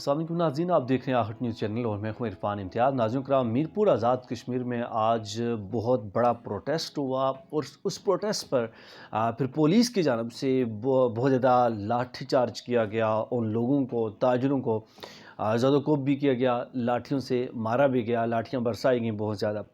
अस्सलाम वालेकुम नाज़रीन, आप देख रहे हैं आहट न्यूज़ चैनल और मैं हूं इरफान इम्तियाज़। नाज़रीन करام, मीरपुर आज़ाद कश्मीर में आज बहुत बड़ा प्रोटेस्ट हुआ और उस प्रोटेस्ट पर फिर पुलिस की जानब से बहुत ज़्यादा लाठी चार्ज किया गया। उन लोगों को, ताजरों को ज़्यादा भी किया गया, लाठियों से मारा भी गया, लाठियाँ बरसाई गई बहुत ज़्यादा।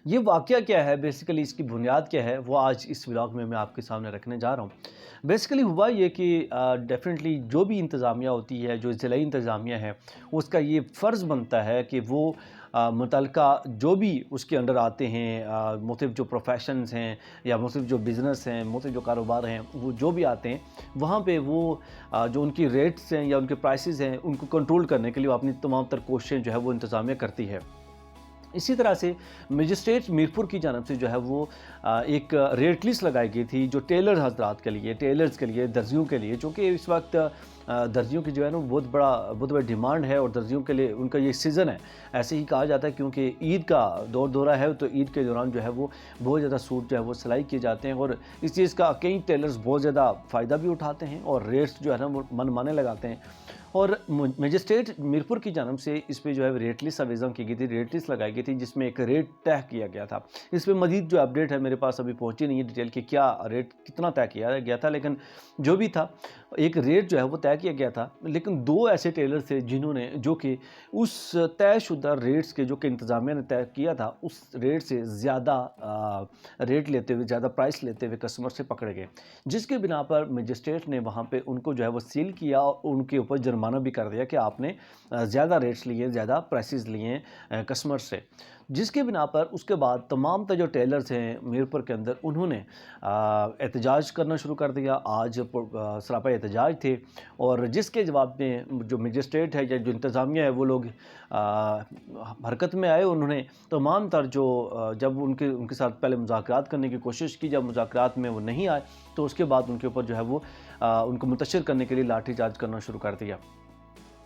ये वाक़या क्या है, बेसिकली इसकी बुनियाद क्या है, वो आज इस व्लॉग में मैं आपके सामने रखने जा रहा हूँ। बेसिकली हुआ ये कि डेफ़िनेटली जो भी इंतज़ामिया होती है, जो ज़िलाई इंतज़ामिया है, उसका ये फ़र्ज़ बनता है कि वो मुतल्लिका जो भी उसके अंडर आते हैं, मुख्तलिफ़ जो प्रोफ़ेशंस हैं या मुख्तलिफ़ जो बिज़नेस हैं, मुख्तलिफ़ जो कारोबार हैं, वो जो भी आते हैं, वहाँ पे वो जो उनकी रेट्स हैं या उनके प्राइसेस हैं, उनको कंट्रोल करने के लिए वो अपनी तमाम तर कोशिशें जो है वो इंतज़ामिया करती है। इसी तरह से मजिस्ट्रेट मीरपुर की जानब से जो है वो एक रेट लिस्ट लगाई गई थी जो टेलर हजरात के लिए, टेलर्स के लिए, दर्जियों के लिए, चूँकि इस वक्त दर्जियों की जो है ना बहुत बड़ी डिमांड है और दर्जियों के लिए उनका ये सीज़न है। ऐसे ही कहा जाता है क्योंकि ईद का दौरा है, तो ईद के दौरान जो है वो बहुत ज़्यादा सूट जो है वो सिलाई किए जाते हैं और इस चीज़ का कई टेलर्स बहुत ज़्यादा फ़ायदा भी उठाते हैं और रेट्स जो है ना वो मनमाने लगाते हैं। और मजिस्ट्रेट मीरपुर की जानब से इस पे जो है रेट लिस्ट आवेज़न की गई थी, रेट लिस्ट लगाई गई थी जिसमें एक रेट तय किया गया था। इस पे मज़ीद जो अपडेट है मेरे पास अभी पहुंची नहीं है डिटेल कि क्या रेट कितना तय किया गया था, लेकिन जो भी था एक रेट जो है वो तय किया गया था। लेकिन दो ऐसे टेलर थे जिन्होंने जो कि उस तयशुदा रेट्स के जो कि इंतज़ामिया ने तय किया था उस रेट से ज़्यादा रेट लेते हुए, ज़्यादा प्राइस लेते हुए कस्टमर से पकड़े गए, जिसके बिना पर मजिस्ट्रेट ने वहाँ पे उनको जो है वो सील किया और उनके ऊपर जुर्माना भी कर दिया कि आपने ज़्यादा रेट्स लिए, ज़्यादा प्राइसेस लिए कस्टमर से। जिसके बिना पर उसके बाद तमाम जो टेलर्स हैं मीरपुर के अंदर, उन्होंने एहतजाज करना शुरू कर दिया। आज सरापा एहतजाज थे और जिसके जवाब में जो मजिस्ट्रेट है या जो इंतज़ामिया है वो लोग हरकत में आए। उन्होंने तमाम तर जो जब उनके साथ पहले मुज़ाकरात करने की कोशिश की, जब मुज़ाकरात में वो नहीं आए तो उसके बाद उनके ऊपर जो है वो उनको मुतशर करने के लिए लाठी चार्ज करना शुरू कर दिया,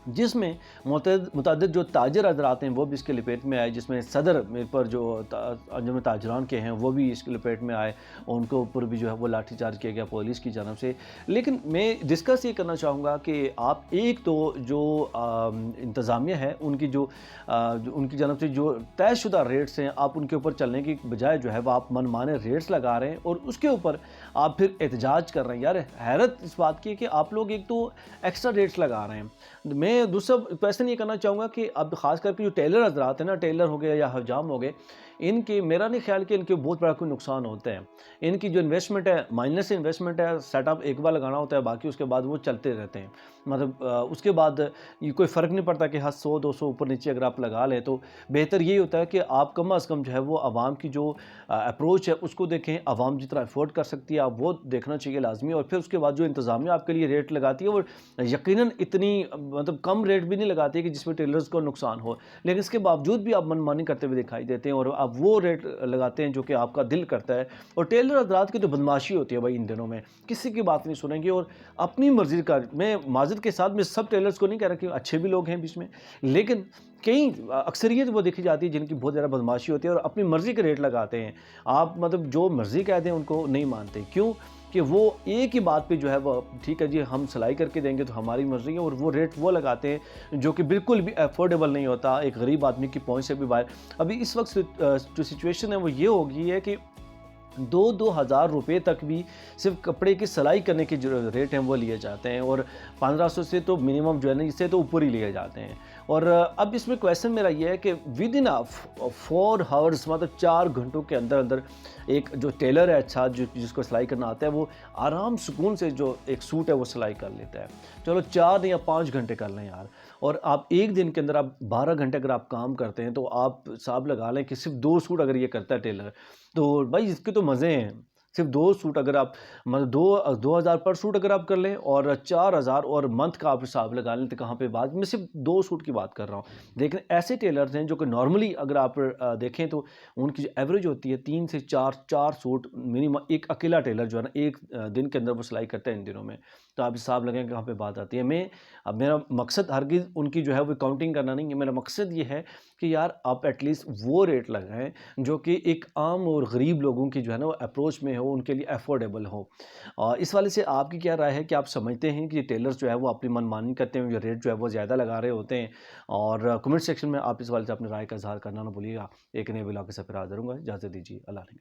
जिसमें मुतअद्दिद जो ताजर हज़रात हैं वो भी इसके लपेट में आए, जिसमें सदर मीरपुर जो अंजुमन ताजरान के हैं वो भी इसके लपेट में आए और उनके ऊपर भी जो है वो लाठी चार्ज किया गया पुलिस की जानब से। लेकिन मैं डिस्कस ये करना चाहूँगा कि आप एक तो जो इंतज़ामिया है उनकी जो उनकी जानब से जो तयशुदा रेट्स हैं, आप उनके ऊपर चलने की बजाय जो है वो आप मनमाने रेट्स लगा रहे हैं और उसके ऊपर आप फिर एहतजाज कर रहे हैं। यार हैरत इस बात की है कि आप लोग एक तो एक्स्ट्रा रेट्स लगा रहे हैं। मैं दूसरा क्वेश्चन ये करना चाहूँगा कि अब ख़ास करके जो टेलर हज़रात हैं ना, टेलर हो गए या हजाम हो गए, इनके मेरा नहीं ख्याल कि इनके बहुत बड़ा कोई नुकसान होता है। इनकी जो इन्वेस्टमेंट है, माइनस इन्वेस्टमेंट है, सेटअप एक बार लगाना होता है, बाकी उसके बाद वो चलते रहते हैं। मतलब उसके बाद ये कोई फ़र्क नहीं पड़ता कि हाँ 100-200 ऊपर नीचे अगर आप लगा लें तो बेहतर यही होता है कि आप कम अज़ कम जो है वो आवाम की जो अप्रोच है उसको देखें। आवाम जितना अफोर्ड कर सकती है आप वो देखना चाहिए लाजमी, और फिर उसके बाद जो इंतज़ामिया आपके लिए रेट लगाती है वो यकीनन इतनी मतलब कम रेट भी नहीं लगाती है कि जिसमें टेलर्स को नुकसान हो, लेकिन इसके बावजूद भी आप मनमानी करते हुए दिखाई देते हैं और आप वो रेट लगाते हैं जो कि आपका दिल करता है। और टेलर हज़रात की तो बदमाशी होती है भाई, इन दिनों में किसी की बात नहीं सुनेंगे और अपनी मर्ज़ी का। मैं माज़रत के साथ मैं सब टेलर्स को नहीं कह रहा कि अच्छे भी लोग हैं बीच में, लेकिन कई अक्सरियत वो देखी जाती है जिनकी बहुत ज़्यादा बदमाशी होती है और अपनी मर्ज़ी के रेट लगाते हैं। आप मतलब जो मर्ज़ी कह दें उनको नहीं मानते, क्यों कि वो एक ही बात पे जो है वो ठीक है जी हम सिलाई करके देंगे तो हमारी मर्ज़ी है, और वो रेट वो लगाते हैं जो कि बिल्कुल भी अफोर्डेबल नहीं होता, एक गरीब आदमी की पहुंच से भी बाहर। अभी इस वक्त जो सिचुएशन है वो ये हो गई है कि 2-2 हज़ार रुपये तक भी सिर्फ कपड़े की सिलाई करने के जो रेट हैं वो लिए जाते हैं, और 1500 से तो मिनिमम जो है ना इससे तो ऊपर ही लिए जाते हैं। और अब इसमें क्वेश्चन मेरा ये है कि विद इन 4 हावर्स, मतलब 4 घंटों के अंदर अंदर एक जो टेलर है अच्छा जिसको सिलाई करना आता है वो आराम सुकून से जो एक सूट है वो सिलाई कर लेता है। चलो 4 या 5 घंटे कर लें यार, और आप एक दिन के अंदर आप 12 घंटे अगर आप काम करते हैं तो आप हिसाब लगा लें कि सिर्फ 2 सूट अगर ये करता है टेलर, तो भाई इसके तो मज़े हैं। सिर्फ 2 सूट अगर आप मतलब 2,000 पर सूट अगर आप कर लें और 4,000 और मंथ का आप हिसाब लगा लें तो कहाँ पे बात, मैं सिर्फ 2 सूट की बात कर रहा हूँ। लेकिन ऐसे टेलर्स हैं जो कि नॉर्मली अगर आप देखें तो उनकी जो एवरेज होती है 3 से 4 सूट मिनिमम एक अकेला टेलर जो है ना एक दिन के अंदर वो सिलाई करता है इन दिनों में। तो आप हिसाब लगाएं कहाँ पे बात आती है। अब मेरा मकसद हरगिज़ उनकी जो है वो काउंटिंग करना नहीं है। मेरा मकसद ये है कि यार आप एटलीस्ट वो रेट लगाएं जो कि एक आम और गरीब लोगों की जो है ना वो अप्रोच में हो, وہ ان کے لیے افورڈیبل ہو۔ اور اس والے سے آپ کی کیا رائے ہے کہ آپ سمجھتے ہیں کہ ٹیلرز جو ہے وہ اپنی من مانی کرتے ہیں، جو ریٹ جو ہے وہ زیادہ لگا رہے ہوتے ہیں؟ اور کمنٹ سیکشن میں آپ اس والے سے اپنے رائے کا اظہار کرنا نہ بھولیے گا۔ ایک نئے ولاگ کے ساتھ پھر حاضر ہوں گا، اجازت دیجیے، اللہ حافظ۔